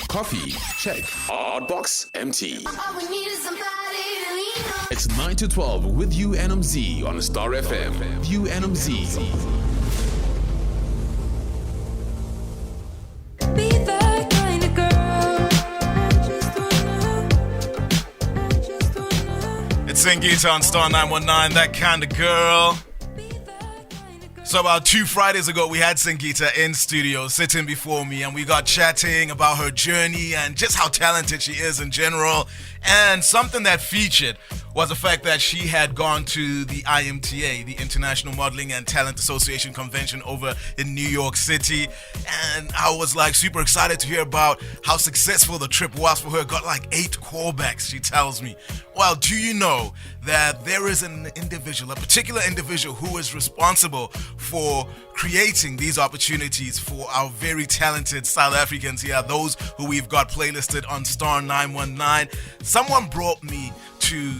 Coffee, check. Hotbox, empty. All we need is somebody to lean on. It's 9 to 12 with you and Mzi on Star FM. You and Mzi. Be that kind of girl. I just wanna. It's Singita on Star 919, that kind of girl. So about 2 Fridays ago, we had Singita in studio sitting before me, and we got chatting about her journey and just how talented she is in general. And something that featured was the fact that she had gone to the IMTA, the International Modeling and Talent Association convention over in New York City. And I was like super excited to hear about how successful the trip was for her. Got like 8 callbacks, she tells me. Well, do you know that there is an individual, a particular individual who is responsible for creating these opportunities for our very talented South Africans here, those who we've got playlisted on Star 919. Someone brought me to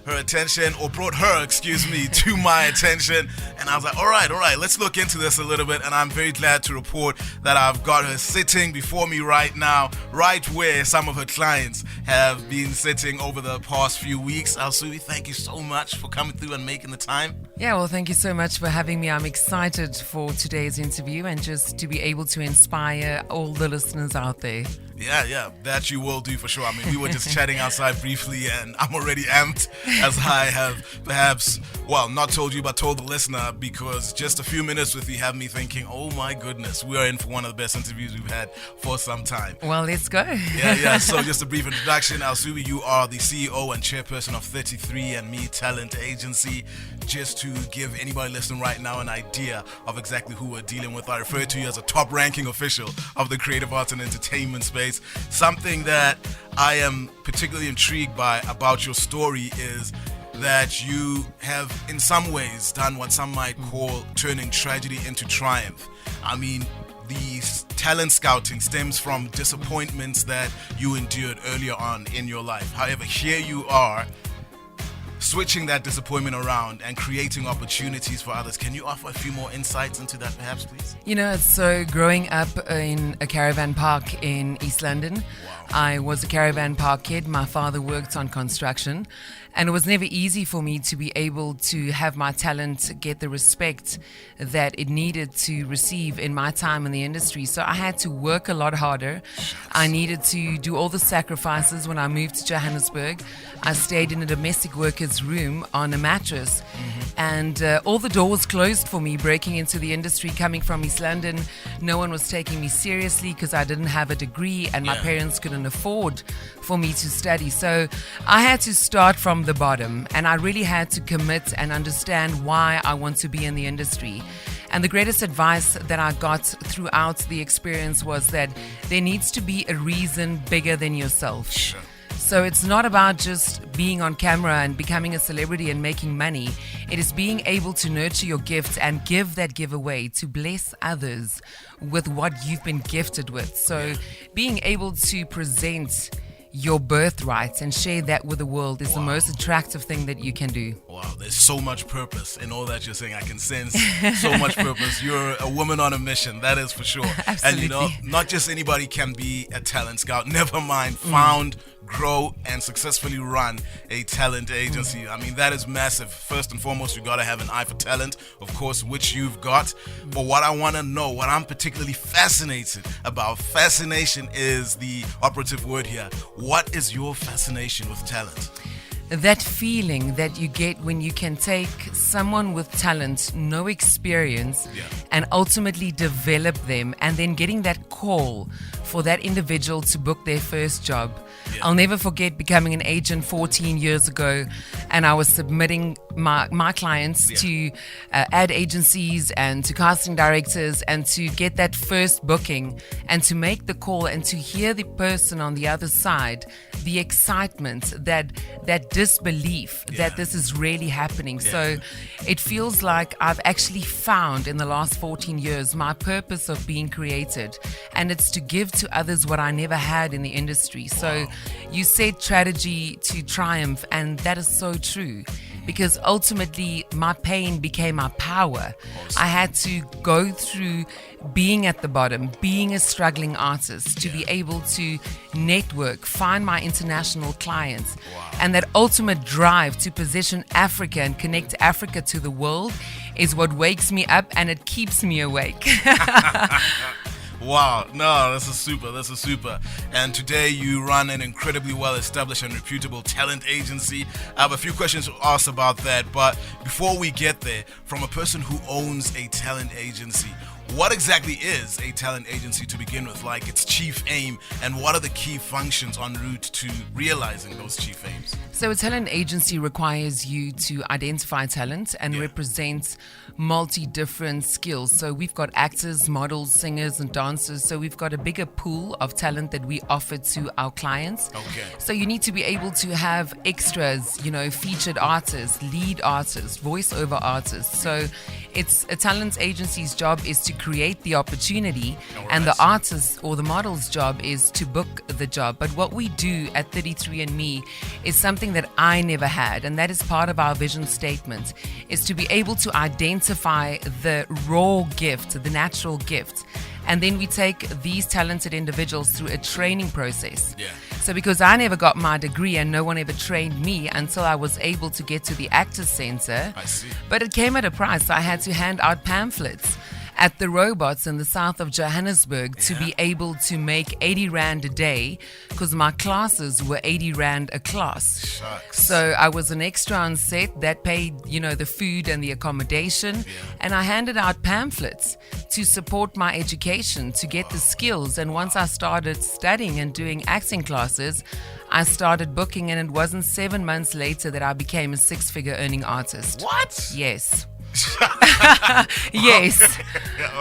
her attention, or brought her, excuse me, to my attention. And I was like, all right, let's look into this a little bit. And I'm very glad to report that I've got her sitting before me right now, right where some of her clients have been sitting over the past few weeks. Elsubie, thank you so much for coming through and making the time. Yeah, well, thank you so much for having me. I'm excited for today's interview and just to be able to inspire all the listeners out there. Yeah, that you will do for sure. I mean, we were just chatting outside briefly, and I'm already amped, as I have perhaps, well, not told you, but told the listener, because just a few minutes with you have me thinking, oh my goodness, we are in for one of the best interviews we've had for some time. Well, let's go. Yeah. So just a brief introduction. Elsubie, you are the CEO and chairperson of 33andMe Talent Agency. Just to give anybody listening right now an idea of exactly who we're dealing with, I refer to you as a top-ranking official of the creative arts and entertainment space. Something that I am particularly intrigued by about your story is that you have in some ways done what some might call turning tragedy into triumph. I mean, the talent scouting stems from disappointments that you endured earlier on in your life. However, here you are, switching that disappointment around and creating opportunities for others. Can you offer a few more insights into that perhaps, please? You know, so growing up in a caravan park in East London, I was a caravan park kid. My father worked on construction, and it was never easy for me to be able to have my talent get the respect that it needed to receive in my time in the industry. So I had to work a lot harder. I needed to do all the sacrifices. When I moved to Johannesburg, I stayed in a domestic worker's room on a mattress. And all the doors closed for me breaking into the industry, coming from East London. No one was taking me seriously because I didn't have a degree, and my parents couldn't afford for me to study. So I had to start from the bottom, and I really had to commit and understand why I want to be in the industry. And the greatest advice that I got throughout the experience was that there needs to be a reason bigger than yourself. Sure. So it's not about just being on camera and becoming a celebrity and making money. It is being able to nurture your gifts and give that giveaway to bless others with what you've been gifted with. So being able to present your birthright and share that with the world is the most attractive thing that you can do. Wow, there's so much purpose in all that you're saying. I can sense so much purpose. You're a woman on a mission, that is for sure. Absolutely. And you know, not just anybody can be a talent scout, never mind found, grow, and successfully run a talent agency. I mean, that is massive. First and foremost, you got to have an eye for talent, of course, which you've got. But what I want to know, what I'm particularly fascinated about, fascination is the operative word here. What is your fascination with talent? That feeling that you get when you can take someone with talent, no experience, and ultimately develop them, and then getting that call for that individual to book their first job. I'll never forget becoming an agent 14 years ago, and I was submitting my clients to ad agencies and to casting directors, and to get that first booking and to make the call and to hear the person on the other side, the excitement, that disbelief that this is really happening. So it feels like I've actually found in the last 14 years my purpose of being created, and it's to give to others what I never had in the industry. So you said tragedy to triumph, and that is so true. because ultimately my pain became my power. I had to go through being at the bottom, being a struggling artist, to be able to network, find my international clients, and that ultimate drive to position Africa and connect Africa to the world is what wakes me up and it keeps me awake. Wow, no, this is super, this is super. And today you run an incredibly well-established and reputable talent agency. I have a few questions to ask about that, but before we get there, from a person who owns a talent agency, what exactly is a talent agency to begin with, like its chief aim, and what are the key functions en route to realizing those chief aims? So a talent agency requires you to identify talent and represent multi-different skills. So we've got actors, models, singers, and dancers. So we've got a bigger pool of talent that we offer to our clients. Okay. So you need to be able to have extras, featured artists, lead artists, voiceover artists. So it's a talent agency's job is to create the opportunity, and the artist or the model's job is to book the job. But what we do at 33andMe is something that I never had, and that is part of our vision statement, is to be able to identify the raw gift, the natural gift, and then we take these talented individuals through a training process. Yeah. So because I never got my degree and no one ever trained me until I was able to get to the Actors Center. I see. But it came at a price. I had to hand out pamphlets at the robots in the south of Johannesburg to be able to make 80 Rand a day, because my classes were 80 Rand a class. Shucks. So I was an extra on set that paid, the food and the accommodation. And I handed out pamphlets to support my education, to get the skills. And once I started studying and doing acting classes, I started booking, and it wasn't 7 months later that I became a 6-figure earning artist. What? Yes. Yes.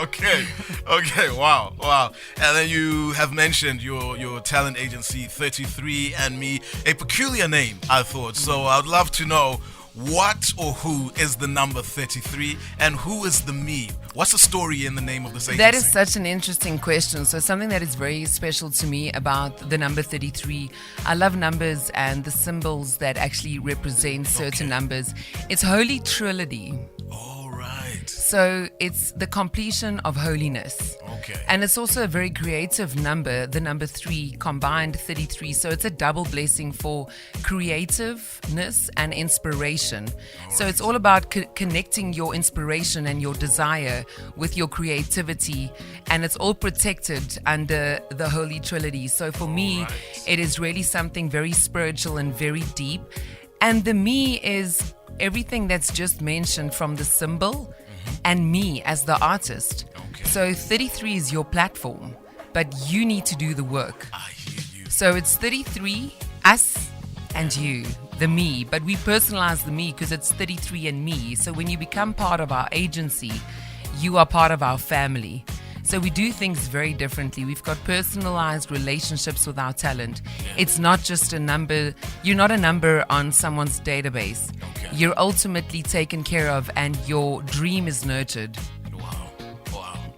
Okay. Wow. And then you have mentioned your talent agency, 33andMe, a peculiar name, I thought. So I'd love to know what or who is the number 33 and who is the me? What's the story in the name of this agency? That is such an interesting question. So something that is very special to me about the number 33, I love numbers and the symbols that actually represent certain numbers. It's Holy Trinity. All right. So it's the completion of holiness. Okay. And it's also a very creative number, the number 3 combined 33. So it's a double blessing for creativeness and inspiration. So it's all about connecting your inspiration and your desire with your creativity, and it's all protected under the Holy Trinity. So for me, it is really something very spiritual and very deep. And the me is everything that's just mentioned from the symbol and me as the artist. Okay. So 33 is your platform, but you need to do the work. I hear you. So it's 33, us and you, the me, but we personalize the me because it's 33andMe. So when you become part of our agency, you are part of our family. So we do things very differently. We've got personalized relationships with our talent. It's not just a number. You're not a number on someone's database. Okay. You're ultimately taken care of, and your dream is nurtured. Wow.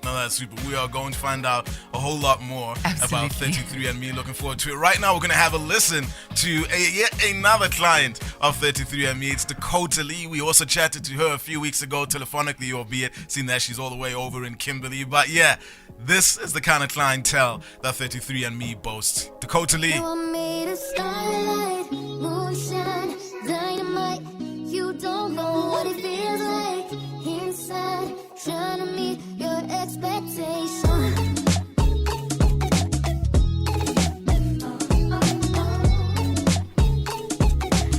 No, that's super. We are going to find out a whole lot more about Absolutely. 33andMe. Looking forward to it. Right now, we're going to have a listen to yet another client of 33andMe. It's Dakota Lee. We also chatted to her a few weeks ago, telephonically, albeit, seeing that she's all the way over in Kimberley. But yeah, this is the kind of clientele that 33andMe boasts. Dakota Lee. You want me to starlight, moonshine, dynamite. You don't know what it feels like inside, trying to meet your expectations.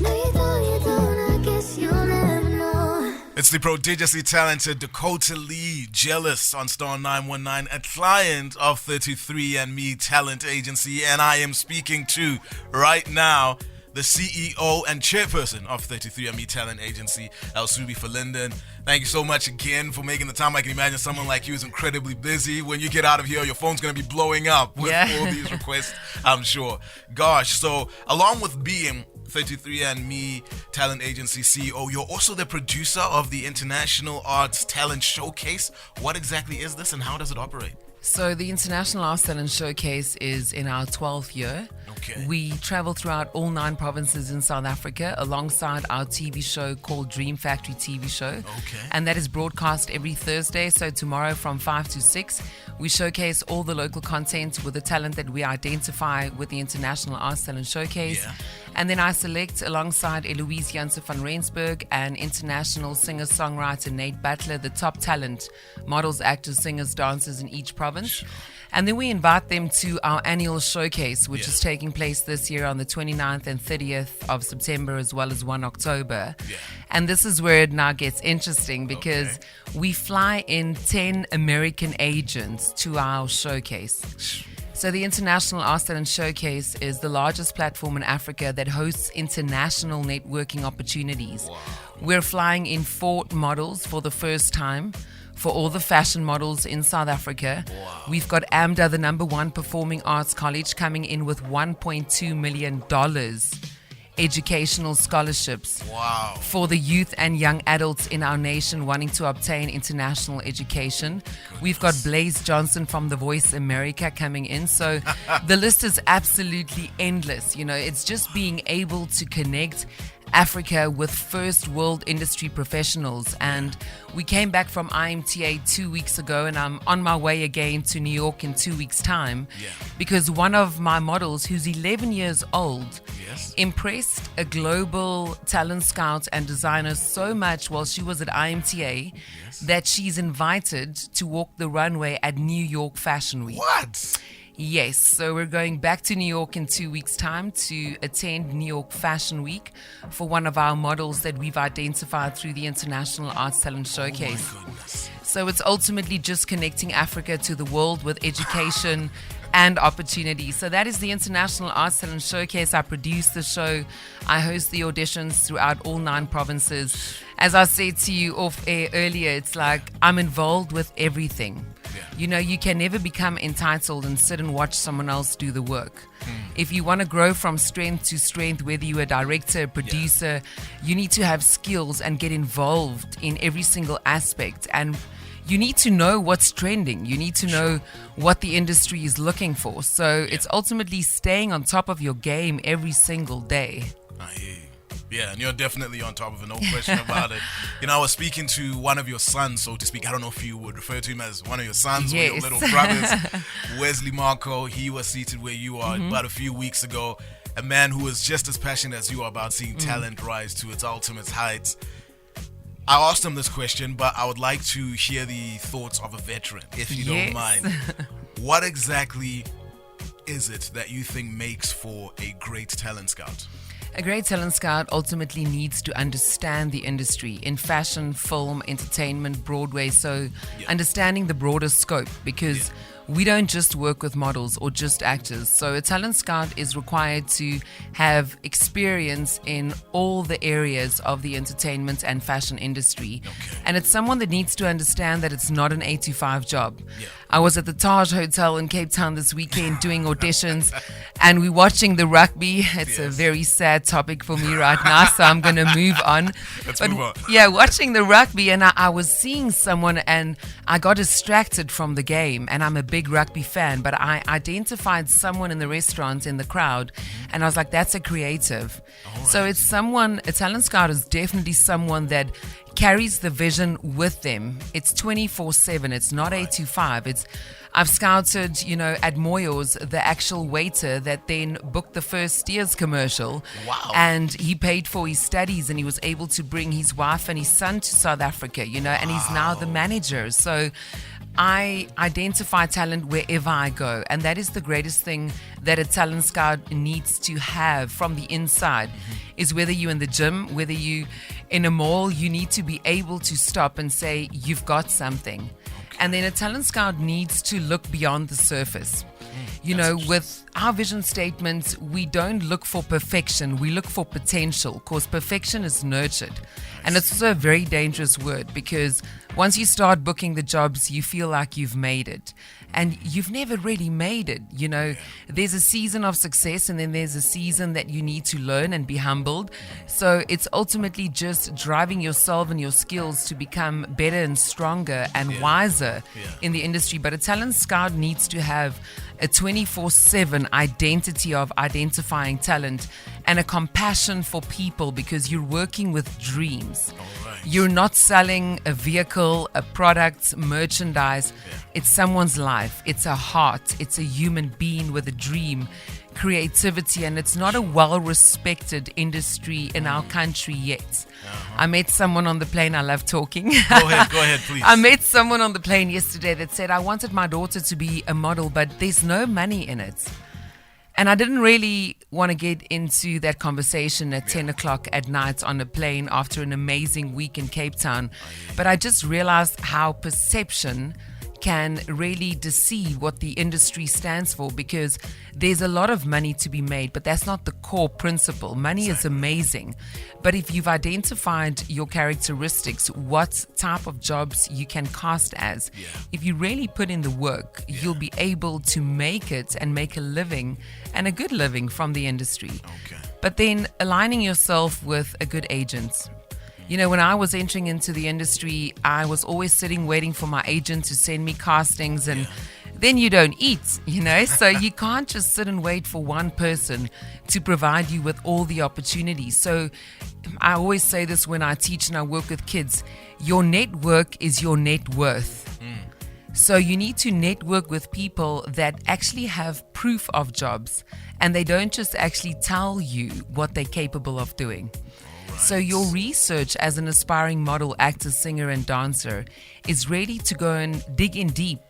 No, you don't, I guess you'll never know. It's the prodigiously talented Dakota Lee, Jealous on Star 919, a client of 33andMe Talent Agency, and I am speaking to, right now, the CEO and chairperson of 33andMe Talent Agency, Elsubie Verlinden. Thank you so much again for making the time. I can imagine someone like you is incredibly busy. When you get out of here, your phone's going to be blowing up with all these requests, I'm sure. Gosh, so along with being 33andMe Talent Agency CEO, you're also the producer of the International Arts Talent Showcase. What exactly is this and how does it operate? So the International Arts Talent Showcase is in our 12th year. Okay. We travel throughout all 9 provinces in South Africa alongside our TV show called Dream Factory TV Show. Okay. And that is broadcast every Thursday. So tomorrow from 5 to 6, we showcase all the local content with the talent that we identify with the International Arts Talent Showcase. Yeah. And then I select alongside Eloise Janse van Rensburg and international singer-songwriter Nate Butler, the top talent, models, actors, singers, dancers in each province. And then we invite them to our annual showcase, which is taking place this year on the 29th and 30th of September, as well as 1 October. Yeah. And this is where it now gets interesting because we fly in 10 American agents to our showcase. So the International Arts Talent Showcase is the largest platform in Africa that hosts international networking opportunities. Wow. We're flying in 4 models for the first time for all the fashion models in South Africa. Wow. We've got AMDA, the #1 performing arts college, coming in with $1.2 million educational scholarships for the youth and young adults in our nation wanting to obtain international education. We've got Blaze Johnson from The Voice America coming in. So the list is absolutely endless. You know, it's just being able to connect Africa with first world industry professionals. And we came back from IMTA 2 weeks ago, and I'm on my way again to New York in 2 weeks' time because one of my models, who's 11 years old, impressed a global talent scout and designer so much while she was at IMTA that she's invited to walk the runway at New York Fashion Week. What? Yes, so we're going back to New York in 2 weeks' time to attend New York Fashion Week for one of our models that we've identified through the International Arts Talent Showcase. Oh my goodness. So it's ultimately just connecting Africa to the world with education and opportunity. So that is the International Arts Talent Showcase. I produce the show. I host the auditions throughout all 9 provinces. As I said to you off air earlier, it's like I'm involved with everything. You know, you can never become entitled and sit and watch someone else do the work. If you want to grow from strength to strength, whether you're a director, a producer, you need to have skills and get involved in every single aspect. And you need to know what's trending. You need to know what the industry is looking for. So it's ultimately staying on top of your game every single day. I hear you. Yeah, and you're definitely on top of it, no question about it. You know, I was speaking to one of your sons, so to speak. I don't know if you would refer to him as one of your sons or your little brothers, Wesley Marco. He was seated where you are about a few weeks ago. A man who is just as passionate as you are about seeing talent rise to its ultimate heights. I asked him this question, but I would like to hear the thoughts of a veteran, if you don't mind. What exactly is it that you think makes for a great talent scout? A great talent scout ultimately needs to understand the industry in fashion, film, entertainment, Broadway. So understanding the broader scope, because we don't just work with models or just actors. So a talent scout is required to have experience in all the areas of the entertainment and fashion industry. And it's someone that needs to understand that it's not an 8 to 5 job. I was at the Taj Hotel in Cape Town this weekend doing auditions, and we're watching the rugby. It's a very sad topic for me right now, so I'm going to move on. Let's move on. Yeah, watching the rugby, and I was seeing someone, and I got distracted from the game, and I'm a big rugby fan, but I identified someone in the restaurant in the crowd, and I was like, that's a creative. So it's someone, a talent scout is definitely someone that carries the vision with them. It's 24/7. It's not 8 to 5. I've scouted, you know, at Moyo's, the actual waiter that then booked the first Steers commercial. Wow. And he paid for his studies, and he was able to bring his wife and his son to South Africa, you know, and he's now the manager. So I identify talent wherever I go, and that is the greatest thing that a talent scout needs to have from the inside. Is whether you're in the gym, whether you in a mall, you need to be able to stop and say you've got something. And then a talent scout needs to look beyond the surface. You know, with our vision statements, we don't look for perfection, we look for potential, because perfection is nurtured And it's also a very dangerous word because once you start booking the jobs, you feel like you've made it. And you've never really made it. You know, there's a season of success and then there's a season that you need to learn and be humbled. So it's ultimately just driving yourself and your skills to become better and stronger and wiser in the industry. But a talent scout needs to have a 24/7 identity of identifying talent and a compassion for people because you're working with dreams. You're not selling a vehicle, a product, merchandise. It's someone's life. It's a heart. It's a human being with a dream, creativity, and it's not a well-respected industry in our country yet. I met someone on the plane. I love talking. Go ahead, please. I met someone on the plane yesterday that said, I wanted my daughter to be a model, but there's no money in it. And I didn't really want to get into that conversation at 10 o'clock at night on a plane after an amazing week in Cape Town. But I just realized how perception can really deceive what the industry stands for because there's a lot of money to be made, but that's not the core principle. Money is amazing. But if you've identified your characteristics, what type of jobs you can cast as, if you really put in the work, you'll be able to make it and make a living and a good living from the industry. But then aligning yourself with a good agent. You know, when I was entering into the industry, I was always sitting waiting for my agent to send me castings and then you don't eat, you know. So you can't just sit and wait for one person to provide you with all the opportunities. So I always say this when I teach and I work with kids, your network is your net worth. So you need to network with people that actually have proof of jobs and they don't just actually tell you what they're capable of doing. So your research as an aspiring model, actor, singer, and dancer is ready to go and dig in deep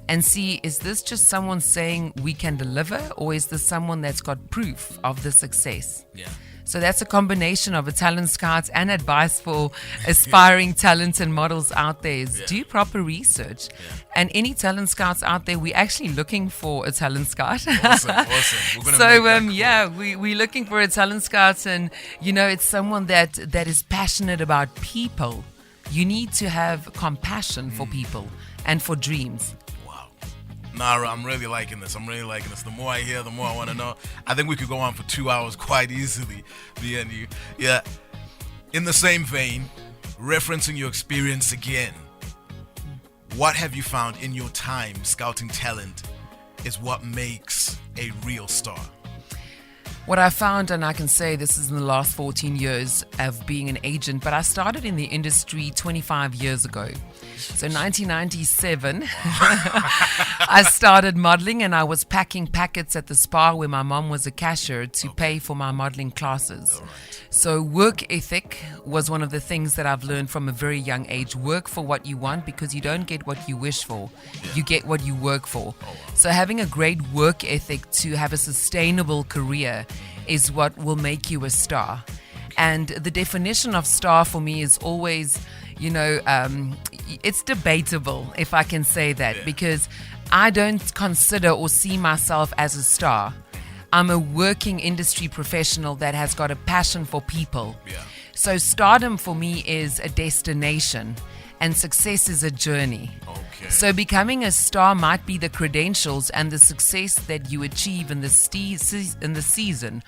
and see, is this just someone saying we can deliver or is this someone that's got proof of the success? So that's a combination of a talent scout and advice for aspiring talent and models out there is do proper research. And any talent scouts out there, we're actually looking for a talent scout. Awesome. We're looking for a talent scout and, you know, it's someone that is passionate about people. You need to have compassion for people and for dreams. Nara, I'm really liking this. The more I hear, the more I want to know. I think we could go on for 2 hours quite easily, me and you. Yeah. In the same vein, referencing your experience again, what have you found in your time scouting talent is what makes a real star? What I found, and I can say this is in the last 14 years of being an agent, but I started in the industry 25 years ago. So 1997, I started modeling and I was packing packets at the spa where my mom was a cashier to pay for my modeling classes. So work ethic was one of the things that I've learned from a very young age. Work for what you want because you don't get what you wish for. You get what you work for. So having a great work ethic to have a sustainable career is what will make you a star. And the definition of star for me is always, you know, it's debatable, if I can say that, because I don't consider or see myself as a star. I'm a working industry professional that has got a passion for people. So stardom for me is a destination and success is a journey. So becoming a star might be the credentials and the success that you achieve in the season.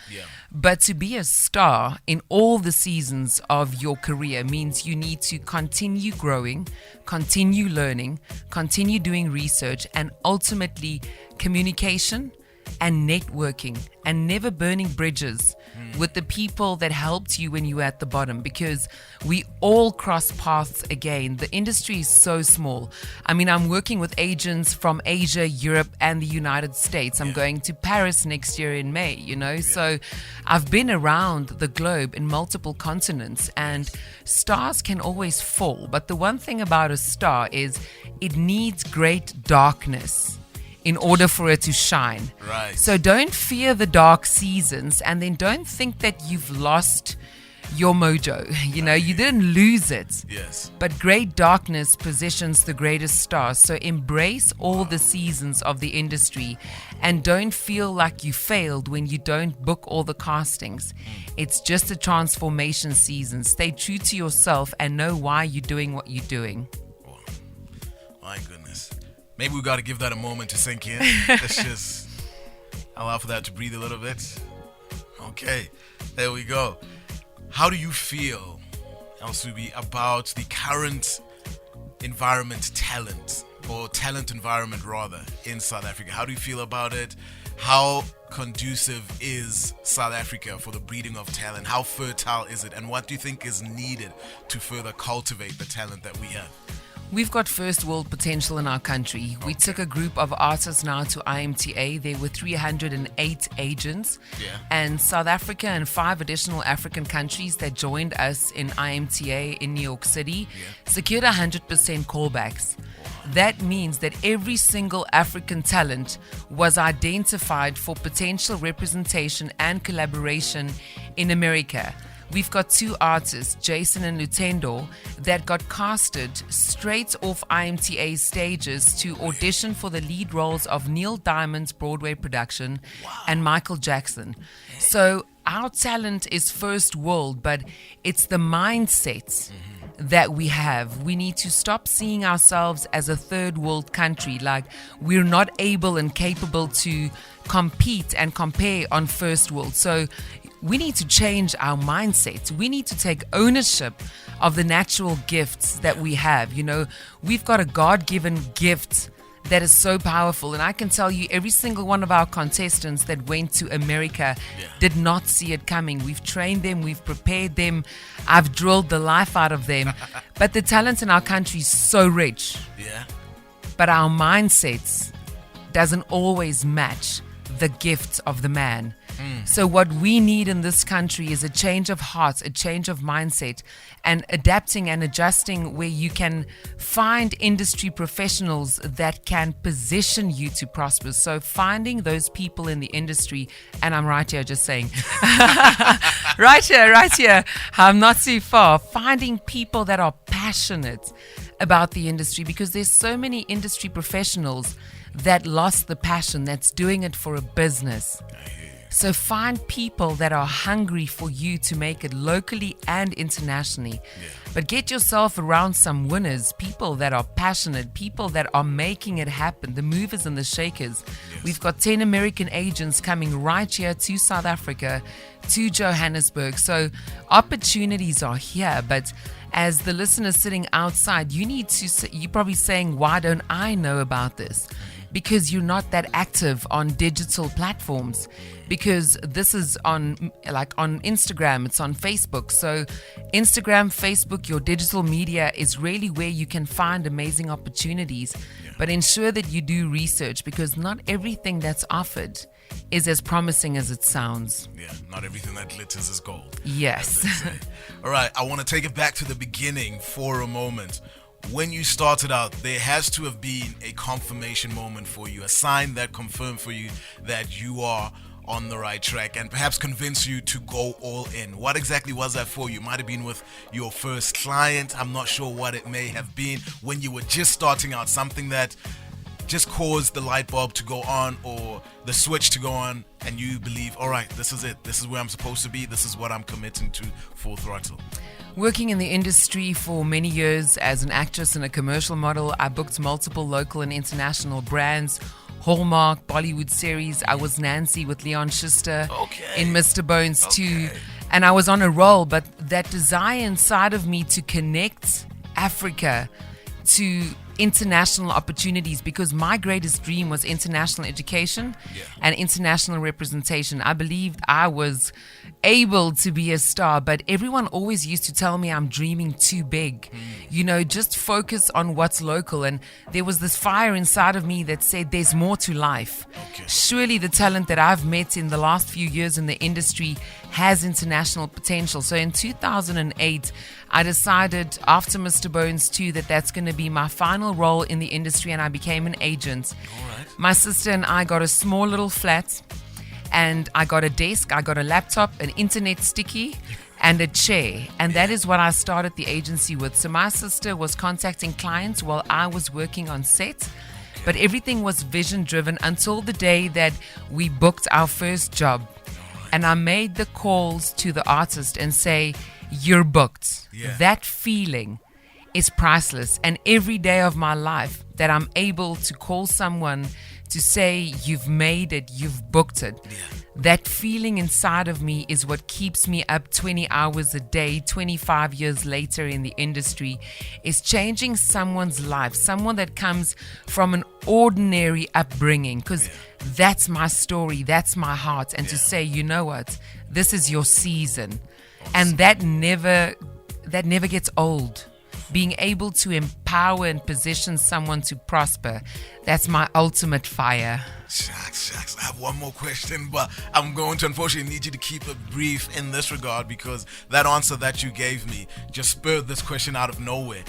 But to be a star in all the seasons of your career means you need to continue growing, continue learning, continue doing research, and ultimately communication and networking and never burning bridges with the people that helped you when you were at the bottom, because we all cross paths again. The industry is so small. I mean, I'm working with agents from Asia, Europe, and the United States. I'm going to Paris next year in May, you know. So I've been around the globe in multiple continents, and stars can always fall. But the one thing about a star is it needs great darkness in order for it to shine. Right. So don't fear the dark seasons, and then don't think that you've lost your mojo. You know, you didn't lose it. Yes. But great darkness positions the greatest stars. So embrace all the seasons of the industry and don't feel like you failed when you don't book all the castings. It's just a transformation season. Stay true to yourself and know why you're doing what you're doing. Oh, my goodness. Maybe we got to give that a moment to sink in. Let's just allow for that to breathe a little bit. Okay, there we go. How do you feel, Elsubie, about the current environment, talent environment rather, in South Africa? How do you feel about it? How conducive is South Africa for the breeding of talent? How fertile is it? And what do you think is needed to further cultivate the talent that we have? We've got first world potential in our country. We took a group of artists now to IMTA. There were 308 agents. And South Africa and 5 additional African countries that joined us in IMTA in New York City secured 100% callbacks. That means that every single African talent was identified for potential representation and collaboration in America. We've got 2 artists, Jason and Lutendo, that got casted straight off IMTA stages to audition for the lead roles of Neil Diamond's Broadway production and Michael Jackson. So our talent is first world, but it's the mindset that we have. We need to stop seeing ourselves as a third world country, like we're not able and capable to compete and compare on first world. So we need to change our mindset. We need to take ownership of the natural gifts that we have. You know, we've got a God-given gift that is so powerful. And I can tell you, every single one of our contestants that went to America did not see it coming. We've trained them, we've prepared them, I've drilled the life out of them. But the talent in our country is so rich. But our mindsets doesn't always match the gift of the man. So what we need in this country is a change of heart, a change of mindset, and adapting and adjusting where you can find industry professionals that can position you to prosper. So finding those people in the industry, and I'm right here just saying, right here, I'm not too far, finding people that are passionate about the industry, because there's so many industry professionals that lost the passion, that's doing it for a business. So find people that are hungry for you to make it locally and internationally. But get yourself around some winners, people that are passionate, people that are making it happen, the movers and the shakers. We've got 10 American agents coming right here to South Africa, to Johannesburg. So opportunities are here, but as the listener sitting outside, you're probably saying, why don't I know about this? Because you're not that active on digital platforms, because this is on Instagram, it's on Facebook. So Instagram, Facebook, your digital media is really where you can find amazing opportunities. But ensure that you do research, because not everything that's offered is as promising as it sounds. Not everything that glitters is gold. Yes. All right, I want to take it back to the beginning for a moment. When you started out, there has to have been a confirmation moment for you, a sign that confirmed for you that you are on the right track and perhaps convince you to go all in. What exactly was that for you? Might have been with your first client. I'm not sure what it may have been when you were just starting out, something that just caused the light bulb to go on or the switch to go on, and you believe, all right, this is it. This is where I'm supposed to be. This is what I'm committing to full throttle. Working in the industry for many years as an actress and a commercial model, I booked multiple local and international brands, Hallmark, Bollywood series. I was Nancy with Leon Schuster in Mr. Bones 2. And I was on a roll, but that desire inside of me to connect Africa to international opportunities, because my greatest dream was international education and international representation. I believed I was able to be a star, but everyone always used to tell me I'm dreaming too big. You know, just focus on what's local. And there was this fire inside of me that said there's more to life. Surely the talent that I've met in the last few years in the industry has international potential. So in 2008, I decided after Mr. Bones 2 that that's going to be my final role in the industry, and I became an agent. My sister and I got a small little flat, and I got a desk, I got a laptop, an internet sticky, and a chair. And that is what I started the agency with. So my sister was contacting clients while I was working on set. But everything was vision driven until the day that we booked our first job. And I made the calls to the artist and say, "You're booked." Yeah. That feeling is priceless. And every day of my life that I'm able to call someone to say, "You've made it, you've booked it." Yeah. That feeling inside of me is what keeps me up 20 hours a day, 25 years later in the industry, is changing someone's life, someone that comes from an ordinary upbringing, because that's my story, that's my heart. And to say, you know what, this is your season. And that never gets old. Being able to empower and position someone to prosper, that's my ultimate fire. Shucks. I have one more question, but I'm going to unfortunately need you to keep it brief in this regard, because that answer that you gave me just spurred this question out of nowhere.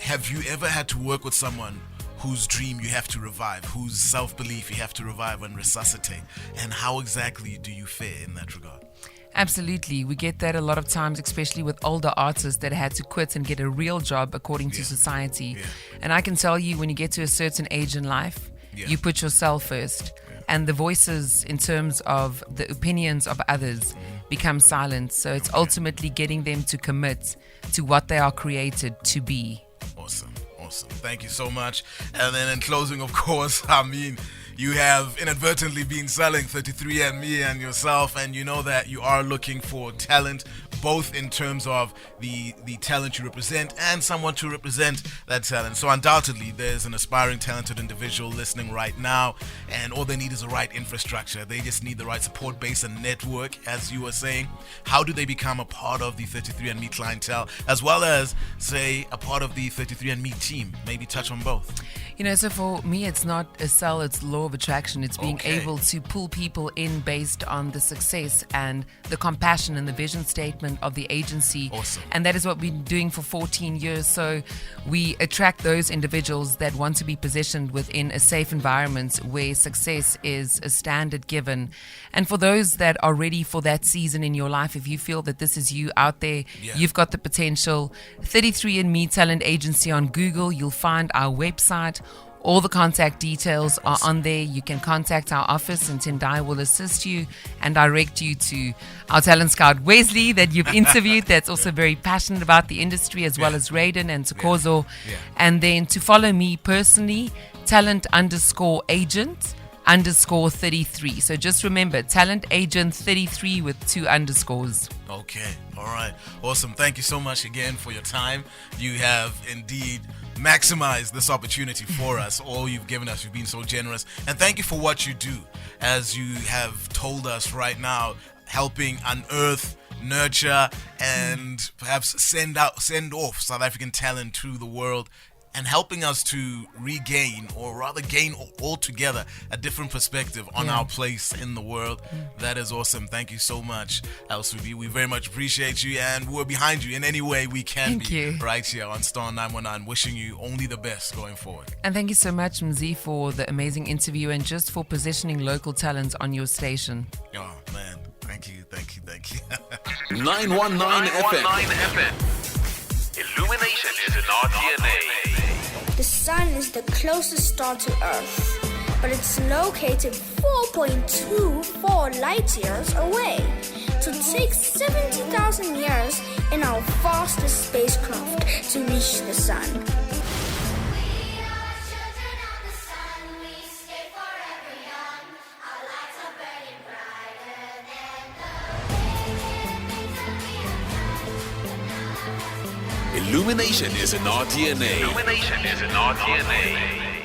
Have you ever had to work with someone whose dream you have to revive, whose self-belief you have to revive and resuscitate? And how exactly do you fare in that regard? Absolutely. We get that a lot of times, especially with older artists that had to quit and get a real job according to society. Yeah. And I can tell you, when you get to a certain age in life, you put yourself first. And the voices in terms of the opinions of others become silent. So it's ultimately getting them to commit to what they are created to be. Awesome. Thank you so much. And then in closing, of course, I mean, you have inadvertently been selling 33andMe and yourself, and you know that you are looking for talent, both in terms of the talent you represent and someone to represent that talent. So undoubtedly, there's an aspiring, talented individual listening right now, and all they need is the right infrastructure. They just need the right support base and network, as you were saying. How do they become a part of the 33andMe clientele, as well as, say, a part of the 33andMe team? Maybe touch on both. You know, so for me, it's not a sell, it's law of attraction. It's being able to pull people in based on the success and the compassion and the vision statement of the agency. Awesome. And that is what we've been doing for 14 years. So we attract those individuals that want to be positioned within a safe environment where success is a standard given. And for those that are ready for that season in your life, if you feel that this is you out there, you've got the potential. 33andMe Talent Agency on Google, you'll find our website. All the contact details are on there. You can contact our office and Tendai will assist you and direct you to our talent scout Wesley that you've interviewed, that's also very passionate about the industry, as well as Raiden and Tukozo. And then to follow me personally, talent_agent_33. So just remember, talent agent 33 with 2 underscores. Okay, all right. Awesome. Thank you so much again for your time. You have indeed maximized this opportunity for us. All you've given us, you've been so generous. And thank you for what you do, as you have told us right now, helping unearth, nurture, and perhaps send off South African talent to the world, and helping us to regain, or rather gain altogether, a different perspective on our place in the world. That is awesome. Thank you so much, Elsubie. We very much appreciate you, and we're behind you in any way we can. Thank you. Right here on Star 919, wishing you only the best going forward. And thank you so much, Mzi, for the amazing interview and just for positioning local talents on your station. Oh, man. Thank you. 919 FM. Illumination is in our DNA. The sun is the closest star to Earth, but it's located 4.24 light years away. So it takes 70,000 years in our fastest spacecraft to reach the sun. Illumination is in our DNA. Illumination is in our DNA.